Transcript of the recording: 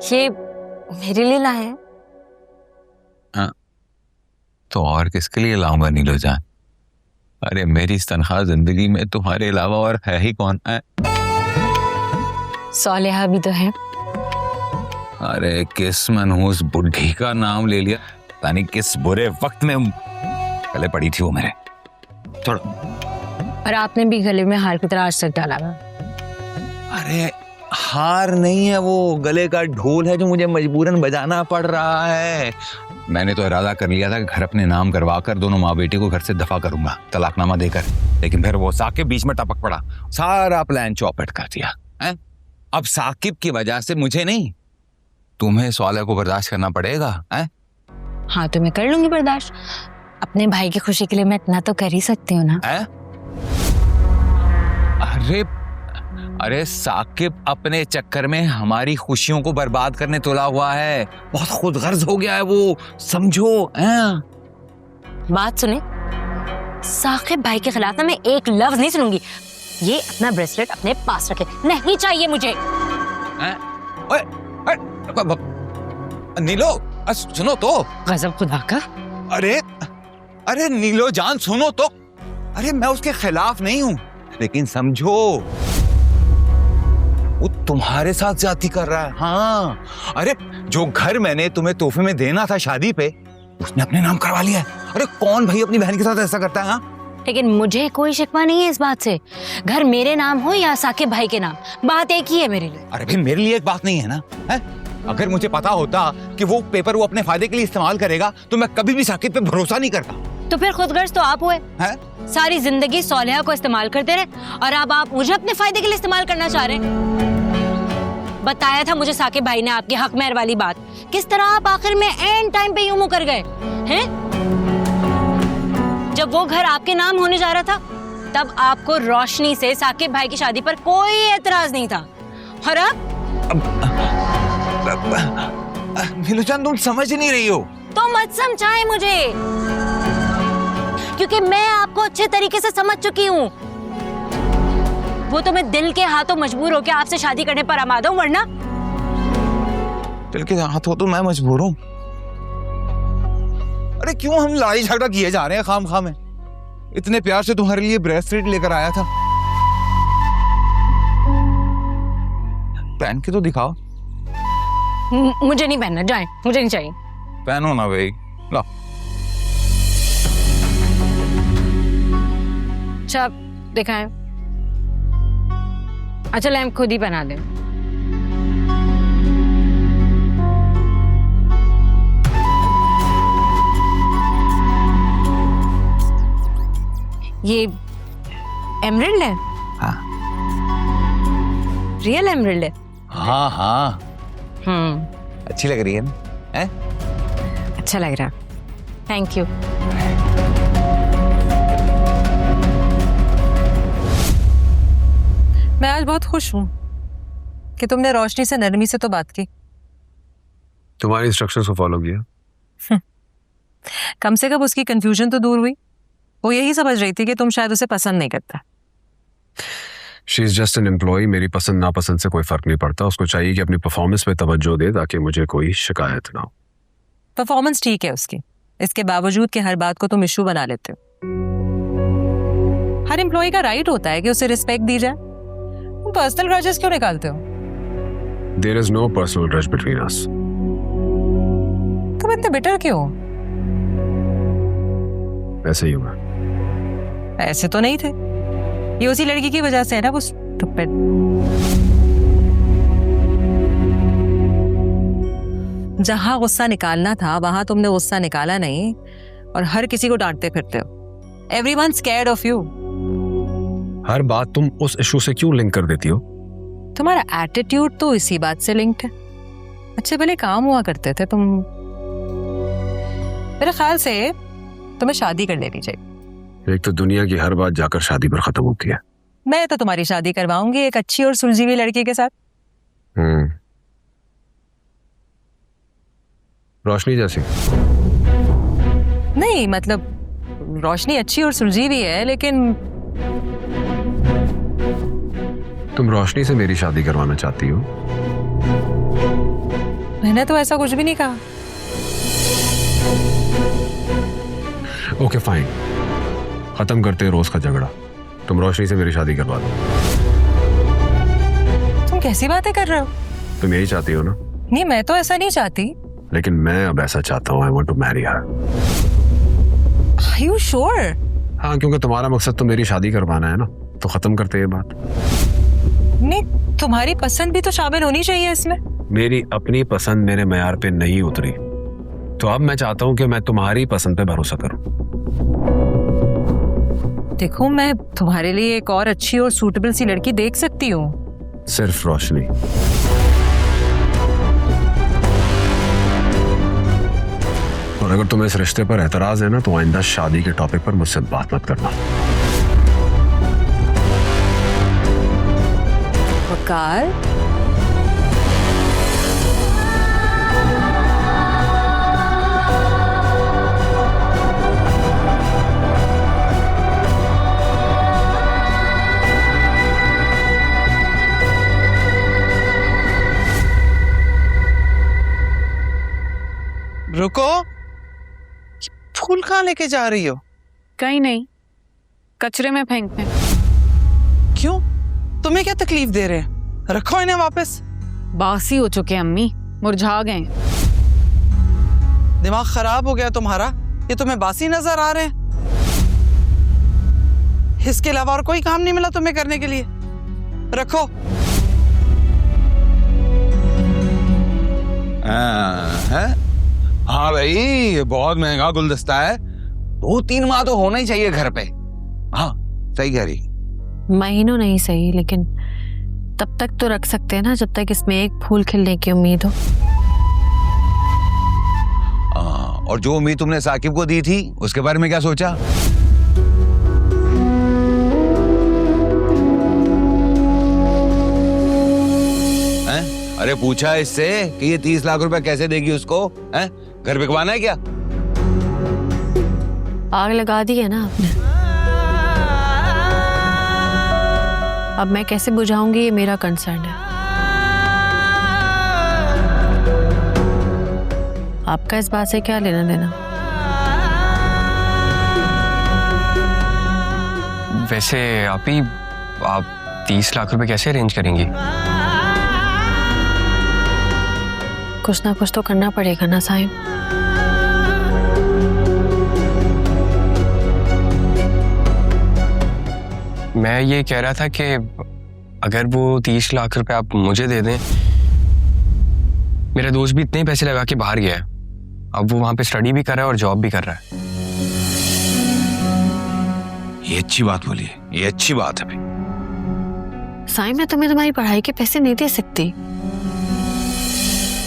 ये मेरे लिए लाए हैं। तो और किसके लिए लाऊंगा नीलो जान? अरे मेरी इस तनख्वाह जिंदगी में तुम्हारे अलावा और है ही कौन है? सोलेहा भी तो है। अरे किस मनहूस बुढ़ी का नाम ले लिया, पता नहीं किस बुरे वक्त में गले पड़ी थी वो मेरे। छोड़ो। और आपने भी गले में हार की तरह आज तक डाला हुआ। अरे हार नहीं है वो, गले का ढोल है जो मुझे मजबूरन बजाना पड़ रहा है। मैंने तो इरादा कर लिया था कि घर अपने नाम करवा कर दोनों माँ बेटी को घर से दफा करूंगा, तलाकनामा देकर, लेकिन फिर वो साकिब बीच में टपक पड़ा, सारा प्लान चौपट कर दिया है? अब साकिब की वजह से मुझे नहीं, तुम्हें सोलेहा को बर्दाश्त करना पड़ेगा है? हाँ तो मैं कर लूंगी बर्दाश्त, अपने भाई की खुशी के लिए मैं इतना तो कर ही सकती हूँ ना। अरे साकिब अपने चक्कर में हमारी खुशियों को बर्बाद करने तुला हुआ है, बहुत खुदगर्ज हो गया है वो, समझो। बात सुने, साकिब भाई के खिलाफ ना मैं एक लफ्ज नहीं सुनूंगी। ये अपना ब्रेसलेट अपने पास रखे, नहीं चाहिए मुझे। नीलो सुनो तो। गजब खुदा का। अरे नीलो जान सुनो तो। अरे मैं उसके खिलाफ नहीं हूं, लेकिन समझो वो तुम्हारे साथ ज्यादती कर रहा है। हाँ, अरे जो घर मैंने तुम्हें तोहफे में देना था शादी पे, उसने अपने नाम करवा लिया है। अरे कौन भाई अपनी बहन के साथ ऐसा करता है? हाँ? लेकिन मुझे कोई शिकवा नहीं है इस बात से, घर मेरे नाम हो या साकिब भाई के नाम, बात एक ही है मेरे लिए। अरे भाई मेरे लिए एक बात नहीं है ना है? अगर मुझे पता होता कि वो पेपर वो अपने फायदे के लिए इस्तेमाल करेगा तो मैं कभी भी साकिब पे भरोसा नहीं करता। तो फिर खुदगर्ज तो आप हुए है? सारी जिंदगी सोलेहा को इस्तेमाल करते रहे और अब आप मुझे अपने फायदे के लिए इस्तेमाल करना चाह रहे हैं। बताया था मुझे साकिब भाई ने आपके हक मेहर वाली बात, किस तरह आप आखिर में एंड टाइम पे यूं मुंह कर गए हैं? जब वो घर आपके नाम होने जा रहा था तब आपको रोशनी से साकिब भाई की शादी पर कोई एतराज नहीं था, और नीलो जान तुम समझ नहीं रही हो। तो मत समझाए मुझे, क्योंकि मैं आपको अच्छे तरीके से समझ चुकी हूँ। वो तो मैं दिल के हाथों मजबूर होकर आपसे शादी करने पर आमादा हूँ, वरना दिल के हाथों तो मैं मजबूर हूँ। अरे क्यों हम लड़ाई झगड़ा किए जा रहे हैं खाम में? इतने प्यार से तुम्हारे लिए ब्रेसलेट लेकर आया था, पहन के तो दिखाओ। मुझे नहीं पहनना, जाए, मुझे नहीं चाहिए। पहनो ना भाई, लो। अच्छा दिखाएं। अच्छा लैम्प खुद ही बना दे। ये एमरल्ड है? हाँ। रियल एमरल्ड है? हाँ हाँ। अच्छी लग रही है ना? अच्छा लग रहा, थैंक यू। मैं आज बहुत खुश हूँ कि तुमने रोशनी से नरमी से तो बात की, तुम्हारी इंस्ट्रक्शंस को फॉलो किया। कम से कम उसकी कंफ्यूजन तो दूर हुई। वो यही समझ रही थी कि तुम शायद उसे पसंद नहीं करता। She is just an employ, मेरी पसंद नापसंद से कोई फर्क नहीं पड़ता। उसको चाहिए कि अपनी परफॉर्मेंस पे तवज्जो दे ताकि मुझे कोई शिकायत ना हो। परफॉर्मेंस ठीक है उसकी, इसके बावजूद कि हर बात को तुम इशू बना लेते हो। हर एम्प्लॉय का राइट होता है कि उसे रिस्पेक्ट दी जाए। तुम पर्सनल ग्रजेस क्यों निकालते हो? There is no personal grudge between us. तुम इतने बिटर क्यों? ऐसे ही हुआ। ऐसे तो नहीं थे, ये उसी लड़की की वजह से है ना, वो स्टूपिड। जहां गुस्सा निकालना था वहां तुमने गुस्सा निकाला नहीं और हर किसी को डांटते फिरते हो। Everyone scared of you. हर बात तुम उस इशू से क्यों लिंक कर देती हो? तुम्हारा एटीट्यूड तो इसी बात से लिंक्ड है। अच्छे भले काम हुआ करते थे तुम। मेरे ख्याल से तुम्हें शादी कर लेनी चाहिए। एक तो दुनिया की हर बात जाकर शादी पर खत्म होती है। मैं तो तुम्हारी शादी करवाऊंगी एक अच्छी और सुलझी हुई लड़की के साथ। रोशनी जैसी? नहीं, मतलब रोशनी अच्छी और सुलझी हुई है, लेकिन तुम रोशनी से मेरी शादी करवाना चाहती हो? मैंने तो ऐसा कुछ भी नहीं कहा। ओके फाइन, खत्म करते हैं रोज का झगड़ा। तुम रोशनी से मेरी शादी करवा दो। तुम कैसी बातें कर रहे हो? तुम यही चाहती हो ना? नहीं, मैं तो ऐसा नहीं चाहती। लेकिन मैं अब ऐसा चाहता हूँ। I want to marry her. Are you sure? हाँ, क्योंकि तुम्हारा मकसद तो मेरी शादी करवाना है ना, तो खत्म करते हैं बात। नहीं, तुम्हारी पसंद भी तो शामिल होनी चाहिए इसमें। मेरी अपनी पसंद मेरे मयार पे नहीं उतरी, तो अब मैं चाहता हूँ कि मैं तुम्हारी पसंद पे भरोसा करूँ। देखो, मैं तुम्हारे लिए एक और अच्छी और सूटेबल सी लड़की देख सकती हूँ। सिर्फ रोशनी। और अगर तुम्हें इस रिश्ते पर एतराज है ना, तो आइंदा शादी के टॉपिक पर मुझसे बात मत करना। वकार, रुको, फूल कहाँ लेके जा रही हो? कहीं नहीं, कचरे में फेंकते। क्यों? तुम्हें क्या तकलीफ दे रहे हैं? रखो इन्हें वापस। बासी हो चुके अम्मी, मुरझा गए। दिमाग खराब हो गया तुम्हारा? ये तुम्हें बासी नजर आ रहे हैं? इसके अलावा और कोई काम नहीं मिला तुम्हें करने के लिए? रखो। हाँ भाई, ये बहुत महंगा गुलदस्ता है। 2-3 माह तो होना ही चाहिए घर पे। हाँ, सही कह रही। महीनों नहीं सही, लेकिन तब तक तो रख सकते हैं ना, जब तक इसमें एक फूल खिलने की उम्मीद हो। और जो उम्मीद तुमने साकिब को दी थी, उसके बारे में क्या सोचा? हैं? अरे पूछा इससे कि ये 30 लाख रुपए कैसे देगी उसको? हैं? घर बिकवाना है क्या? आग लगा दी है ना आपने। अब मैं कैसे बुझाऊंगी, ये मेरा कंसर्न है। आपका इस बात से क्या लेना देना? वैसे आप 30 लाख रुपए कैसे अरेंज करेंगी? कुछ ना कुछ तो करना पड़ेगा ना साहिब। मैं ये कह रहा था कि अगर वो 30 लाख रुपए आप मुझे दे दें। मेरा दोस्त भी इतने पैसे लगा के बाहर गया है, अब वो वहां पे स्टडी भी कर रहा है और जॉब भी कर रहा है। ये अच्छी बात बोली है, ये अच्छी बात है। साईं, मैं तुम्हें तुम्हारी पढ़ाई के पैसे नहीं दे सकती।